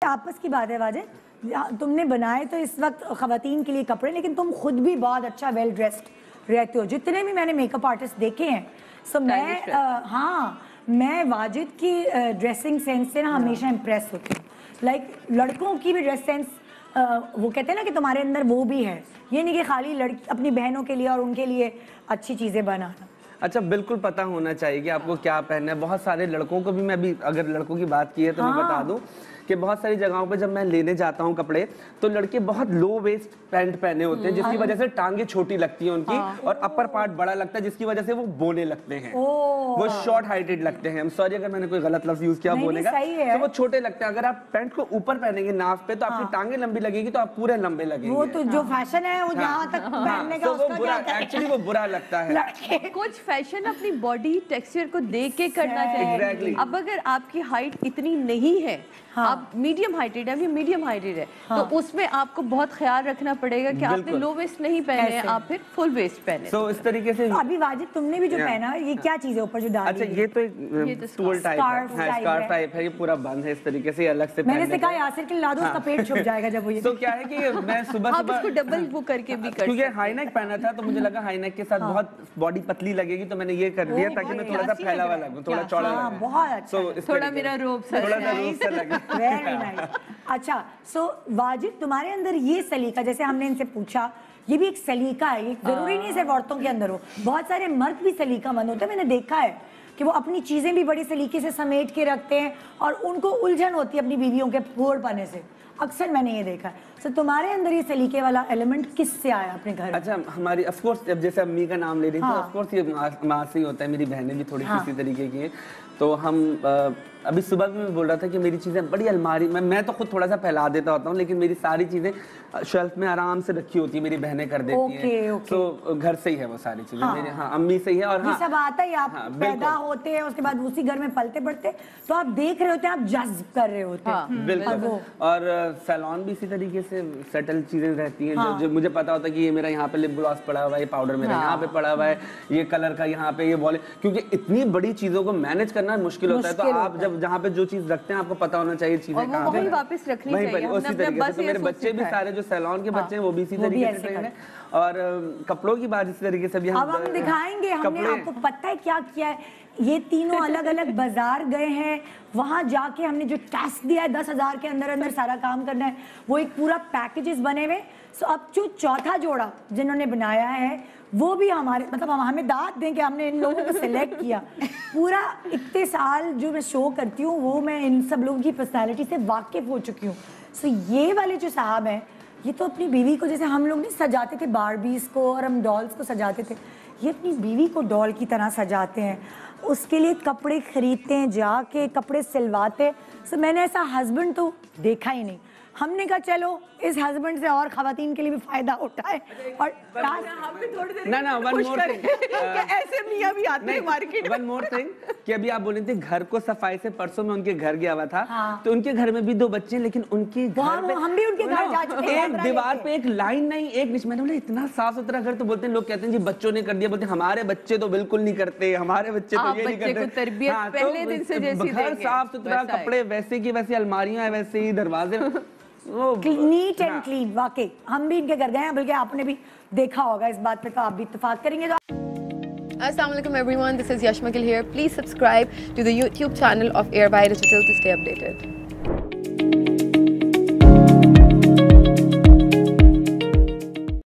आपस की बात है वाजिद, तुमने बनाए तो इस वक्त खवातीन के लिए कपड़े, लेकिन तुम खुद भी बहुत अच्छा वेल ड्रेस्ड रहते हो। जितने भी मैंने मेकअप आर्टिस्ट देखे हैं, सो मैं हाँ, मैं वाजिद की ड्रेसिंग सेंस से ना हमेशा इम्प्रेस होती हूँ। लाइक लड़कों की भी ड्रेस सेंस, वो कहते हैं ना कि तुम्हारे अंदर वो भी है, ये नहीं कि खाली लड़की अपनी बहनों के लिए और उनके लिए अच्छी चीज़ें बनाना। अच्छा, बिल्कुल पता होना चाहिए कि आपको क्या पहनना है। बहुत सारे लड़कों को भी, मैं भी अगर लड़कों की बात की है तो मैं बता दूं कि बहुत सारी जगहों पे जब मैं लेने जाता हूं कपड़े, तो लड़के बहुत लो वेस्ट पैंट पहने होते हैं, जिसकी वजह से टांगे छोटी लगती हैं उनकी, और अपर पार्ट बड़ा लगता है, जिसकी वजह से वो बोने लगते हैं, वो शॉर्ट हाइटेड लगते हैं। सॉरी अगर मैंने कोई गलत लफ्ज यूज किया बोने का, तो वो छोटे लगते हैं। अगर आप पैंट को ऊपर पहनेंगे नाफ पे, तो आपकी टांगे लंबी लगेगी, तो आप पूरे लंबे लगेंगे। वो तो जो फैशन है वो यहाँ तक पहनने का, उसका क्या है? एक्चुअली वो बुरा लगता है। कुछ फैशन अपनी बॉडी टेक्सचर को देख के करना चाहिए। अब अगर आपकी हाइट इतनी नहीं है, आप मीडियम हाइटेड है, मीडियम हाइटेड है, तो उसमें आपको बहुत ख्याल रखना पड़ेगा कि आपने लो वेस्ट नहीं पहने हैं, आप फिर फुल वेस्ट पहने। तो इस तरीके से अभी वाजिद तुमने भी जो पहना है, ये क्या चीज है ऊपर जो डाल? अच्छा, ये तो एक स्टूल टाइप है, स्कार्फ टाइप है, ये पूरा बंद है इस तरीके से, अलग से मैंने से कहा यासिर के ला दो, उसका पेट छुप जाएगा जब वो ये। तो क्या है कि मैं सुबह इसको डबल वो करके भी कर, क्योंकि हाई नेक पहना था तो मुझे लगा हाई नेक के साथ बहुत बॉडी पतली लगेगी, तो मैंने ये कर लिया ताकि मैं थोड़ा सा फैला हुआ लगूं, थोड़ा चौड़ा लगूं। बहुत अच्छा, थोड़ा मेरा रोब सा, थोड़ा सा रूप सा लगे। Very nice. अच्छा, सो वाजिद तुम्हारे अंदर ये सलीका, जैसे हमने इनसे पूछा, ये भी एक सलीका है, ये जरूरी नहीं सिर्फ औरतों के अंदर हो, बहुत सारे मर्द भी सलीकामंद होते हैं। मैंने देखा है कि वो अपनी चीजें भी बड़ी सलीके से समेट के रखते हैं और उनको उलझन होती है अपनी बीवियों के फोड़ पाने से। अक्सर मैंने ये देखा है। तो तुम्हारे अंदर ये सलीके वाला एलिमेंट किससे आया अपने घर? अच्छा, हमारी ऑफ कोर्स, जब जैसे अम्मी का नाम ले रही थी, ऑफ कोर्स ये माँ से ही होता है। मेरी बहनें भी थोड़ी इसी तरीके की हैं, तो हम अभी सुबह भी मैं बोल रहा था कि मेरी चीज़ें बड़ी अलमारी में, मैं तो खुद थोड़ा सा फैला देता होता हूँ, लेकिन मेरी सारी चीज़ें शेल्फ में आराम से रखी होती है, मेरी बहनें कर देती हैं। तो घर से ही है वो सारी चीज़ें मेरे, अम्मी से ही है। और ये सब आता है, आप पैदा होते हैं, उसके बाद उसी घर में पलते बढ़ते, तो आप देख रहे होते हैं, आप जज्ब कर रहे होते हैं। बिल्कुल। और सैलून भी इसी तरीके से सेटल चीजें रहती हैं, जो मुझे पता होता है कि ये मेरा यहाँ पे लिप ग्लॉस पड़ा हुआ है, ये पाउडर मेरा यहाँ पे पड़ा हुआ है, ये कलर का यहाँ पे, ये वॉल, क्योंकि इतनी बड़ी चीजों को मैनेज करना मुश्किल होता है। तो आप जब जहाँ पे जो चीज रखते हैं, आपको पता होना चाहिए चीजें कहाँ पे वापस रखनी चाहिए। उसी तरीके से तो मेरे बच्चे भी सारे जो सैलून के बच्चे हैं वो भी इसी तरीके से ट्रेन है। और कपड़ों की बात इस तरीके से भी अब हम दिखाएंगे। हमने आपको पता है क्या किया है, ये तीनों अलग अलग बाजार गए हैं, वहां जाके हमने जो टास्क दिया है 10,000 के अंदर अंदर सारा काम करना है, वो एक पूरा पैकेजेस बने हुए। सो अब जो चौथा जोड़ा जिन्होंने बनाया है वो भी हमारे, मतलब हम हमें दाद दें कि हमने इन लोगों को सिलेक्ट किया। पूरा इतने साल जो मैं शो करती हूँ, वो मैं इन सब लोगों की पर्सनैलिटी से वाकिफ हो चुकी हूँ। सो ये वाले जो साहब हैं, ये तो अपनी बीवी को, जैसे हम लोग नहीं सजाते थे बारबीज को और हम डॉल्स को सजाते थे, ये अपनी बीवी को डॉल की तरह सजाते हैं, उसके लिए कपड़े खरीदते हैं, जाके कपड़े सिलवाते हैं। सो मैंने ऐसा हस्बैंड तो देखा ही नहीं। हमने कहा चलो इस हस्बैंड से और खवातीन के लिए भी फायदा उठाए और ऐसे मियां भी आते हैं मार्केट। वन मोर थिंग कि अभी आप बोले थे घर को सफाई से, परसों में उनके घर गया हुआ था, तो उनके घर में भी 2 बच्चे, लेकिन उनके घर पे हम भी उनके घर जा चुके हैं, एक दीवार पे एक लाइन नहीं, एक निशान। मैंने बोला इतना साफ सुथरा घर, तो बोलते हैं लोग कहते हैं जी बच्चों ने कर दिया, बोलते हमारे बच्चे तो बिल्कुल नहीं करते, हमारे बच्चे तो ये नहीं करते। पहले दिन से जैसी घर साफ सुथरा, कपड़े वैसे की वैसी, अलमारियां है वैसे ही, दरवाजे नीट एंड क्लीन। वाकई हम भी इनके घर गए हैं, बल्कि आपने भी देखा होगा इस बात पे, तो आप भी इत्तेफाक करेंगे। Assalamualaikum everyone, this is Yashmakil here. Please subscribe to the YouTube channel of Airby Digital to stay updated.